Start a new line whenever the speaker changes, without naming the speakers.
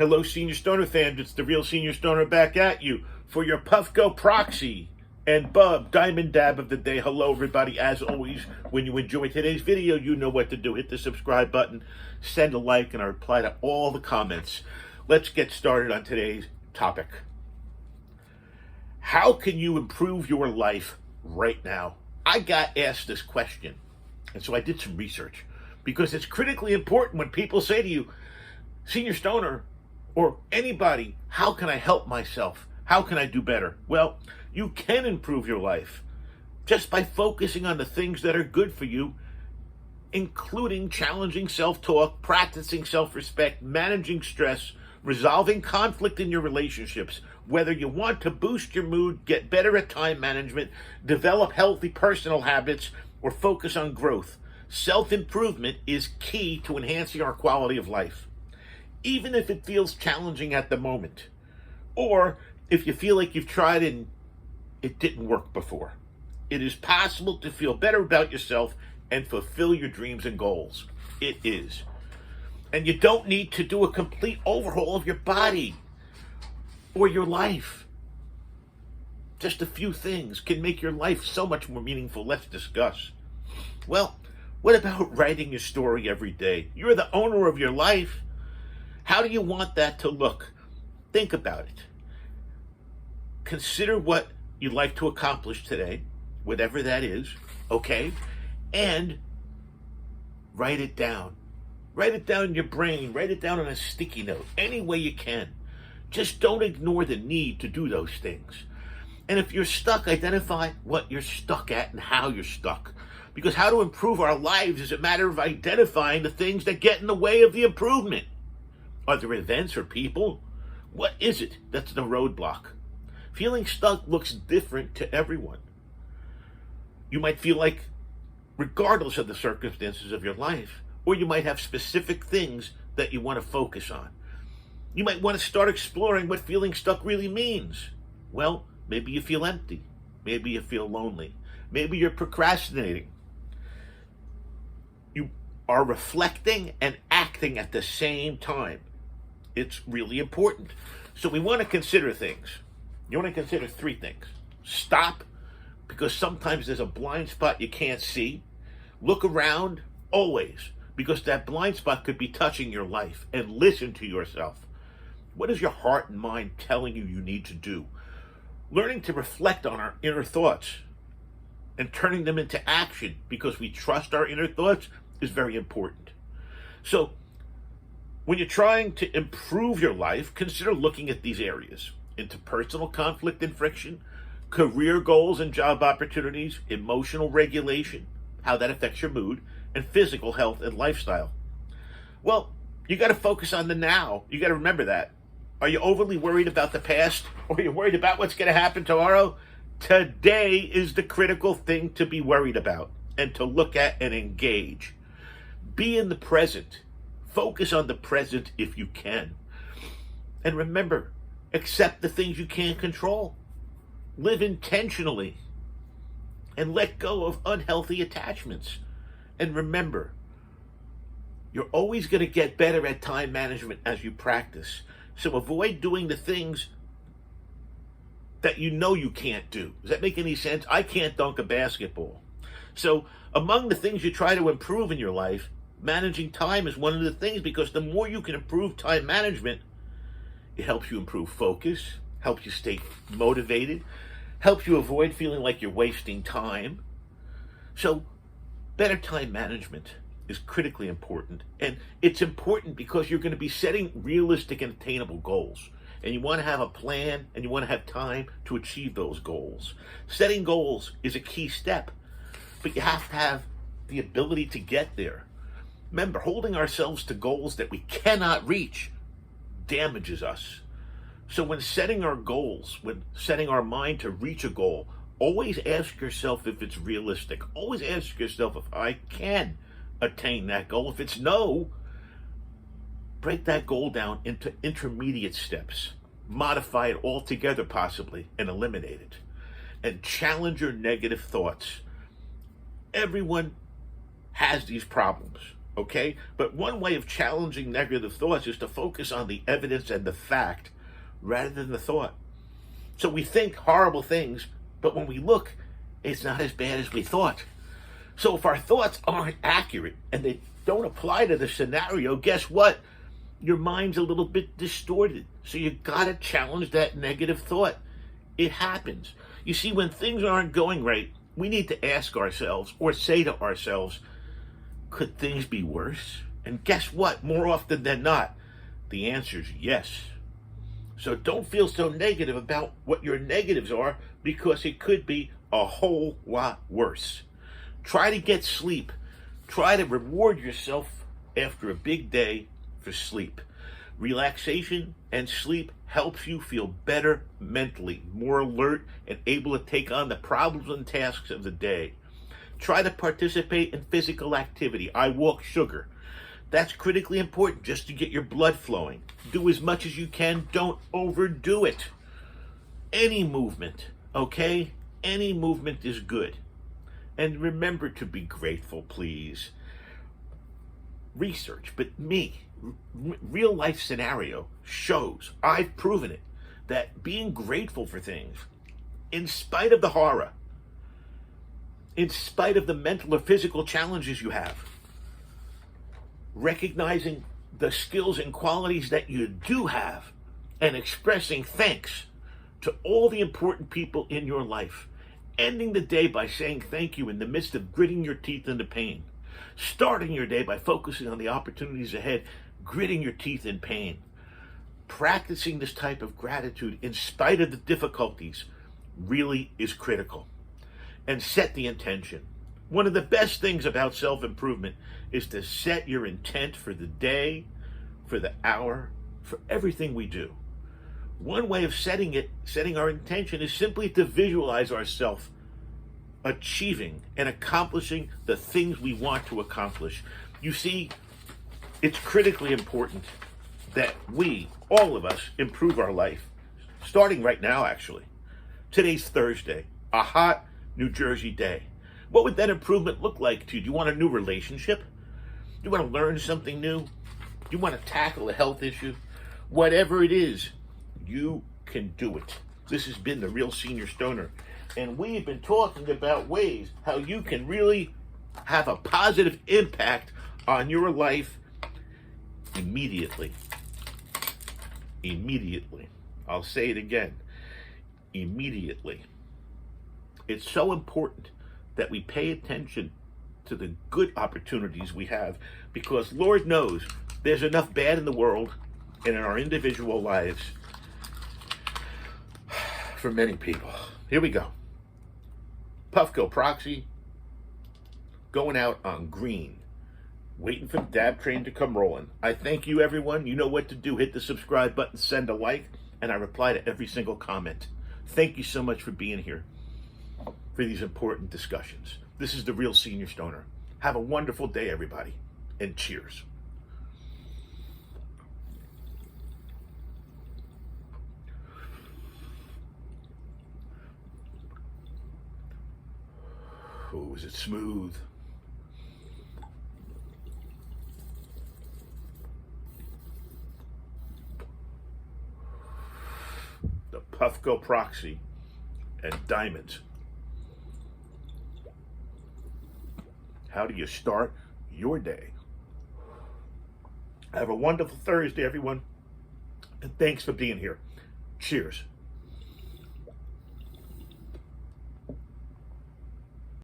Hello, Senior Stoner fans. It's the real Senior Stoner back at you for your Puffco Proxy and Bub Diamond Dab of the day. Hello, everybody. As always, when you enjoy today's video, you know what to do. Hit the subscribe button, send a like, and I reply to all the comments. Let's get started on today's topic. How can you improve your life right now? I got asked this question, and so I did some research because it's critically important when people say to you, Senior Stoner, or anybody, how can I help myself? How can I do better? Well, you can improve your life just by focusing on the things that are good for you, including challenging self-talk, practicing self-respect, managing stress, resolving conflict in your relationships. Whether you want to boost your mood, get better at time management, develop healthy personal habits, or focus on growth, self-improvement is key to enhancing our quality of life. Even if it feels challenging at the moment, or if you feel like you've tried and it didn't work before, it is possible to feel better about yourself and fulfill your dreams and goals. It is. And you don't need to do a complete overhaul of your body or your life. Just a few things can make your life so much more meaningful. Let's discuss. Well, what about writing your story every day? You're the owner of your life. How do you want that to look? Think about it. Consider what you'd like to accomplish today, whatever that is, okay? And write it down. Write it down in your brain. Write it down on a sticky note, any way you can. Just don't ignore the need to do those things. And if you're stuck, identify what you're stuck at and how you're stuck. Because how to improve our lives is a matter of identifying the things that get in the way of the improvement. Are there events or people? What is it that's the roadblock? Feeling stuck looks different to everyone. You might feel like, regardless of the circumstances of your life, or you might have specific things that you want to focus on. You might want to start exploring what feeling stuck really means. Well, maybe you feel empty. Maybe you feel lonely. Maybe you're procrastinating. You are reflecting and acting at the same time. It's really important. So we want to consider things. You want to consider three things. Stop, because sometimes there's a blind spot you can't see. Look around, always, because that blind spot could be touching your life. And listen to yourself. What is your heart and mind telling you you need to do? Learning to reflect on our inner thoughts and turning them into action because we trust our inner thoughts is very important. So, when you're trying to improve your life, consider looking at these areas: interpersonal conflict and friction, career goals and job opportunities, emotional regulation, how that affects your mood, and physical health and lifestyle. Well, you got to focus on the now. You got to remember that. Are you overly worried about the past, or are you worried about what's going to happen tomorrow? Today is the critical thing to be worried about and to look at and engage. Be in the present. Focus on the present if you can. And remember, accept the things you can't control. Live intentionally. And let go of unhealthy attachments. And remember, you're always going to get better at time management as you practice. So avoid doing the things that you know you can't do. Does that make any sense? I can't dunk a basketball. So among the things you try to improve in your life, managing time is one of the things, because the more you can improve time management, it helps you improve focus, helps you stay motivated, helps you avoid feeling like you're wasting time. So better time management is critically important. And it's important because you're going to be setting realistic and attainable goals. And you want to have a plan, and you want to have time to achieve those goals. Setting goals is a key step, but you have to have the ability to get there. Remember, holding ourselves to goals that we cannot reach damages us. So when setting our goals, when setting our mind to reach a goal, always ask yourself if it's realistic. Always ask yourself if I can attain that goal. If it's no, break that goal down into intermediate steps. Modify it altogether possibly and eliminate it. And challenge your negative thoughts. Everyone has these problems. okay? But one way of challenging negative thoughts is to focus on the evidence and the fact rather than the thought. So we think horrible things, but when we look, it's not as bad as we thought. So if our thoughts aren't accurate and they don't apply to the scenario, guess what? Your mind's a little bit distorted. So you gotta challenge that negative thought. It happens. You see, when things aren't going right, we need to ask ourselves or say to ourselves, could things be worse? And guess what? More often than not, the answer is yes. So don't feel so negative about what your negatives are, because it could be a whole lot worse. Try to get sleep. Try to reward yourself after a big day for sleep. Relaxation and sleep helps you feel better mentally, more alert, and able to take on the problems and tasks of the day. Try to participate in physical activity. I walk sugar. That's critically important just to get your blood flowing. Do as much as you can. Don't overdo it. Any movement, okay? Any movement is good. And remember to be grateful, please. Research, but real life scenario shows, I've proven it, that being grateful for things, in spite of the horror, in spite of the mental or physical challenges you have, recognizing the skills and qualities that you do have, and expressing thanks to all the important people in your life, ending the day by saying thank you in the midst of gritting your teeth into pain, starting your day by focusing on the opportunities ahead, gritting your teeth in pain. Practicing this type of gratitude in spite of the difficulties really is critical. And set the intention. One of the best things about self-improvement is to set your intent for the day, for the hour, for everything we do. One way of setting our intention, is simply to visualize ourselves achieving and accomplishing the things we want to accomplish. You see, it's critically important that we, all of us, improve our life. Starting right now, actually. Today's Thursday, a hot New Jersey day. What would that improvement look like to you? Do you want a new relationship? Do you want to learn something new? Do you want to tackle a health issue? Whatever it is, you can do it. This has been The Real Senior Stoner, and we've been talking about ways how you can really have a positive impact on your life immediately. Immediately. I'll say it again. Immediately. It's so important that we pay attention to the good opportunities we have, because Lord knows there's enough bad in the world and in our individual lives for many people. Here we go. Puffco Proxy going out on green, waiting for the dab train to come rolling. I thank you, everyone. You know what to do. Hit the subscribe button, send a like, and I reply to every single comment. Thank you so much for being here for these important discussions. This is The Real Senior Stoner. Have a wonderful day, everybody, and cheers. Oh, is it smooth? The Puffco Proxy and diamonds. How do you start your day? Have a wonderful Thursday, everyone, and thanks for being here. Cheers.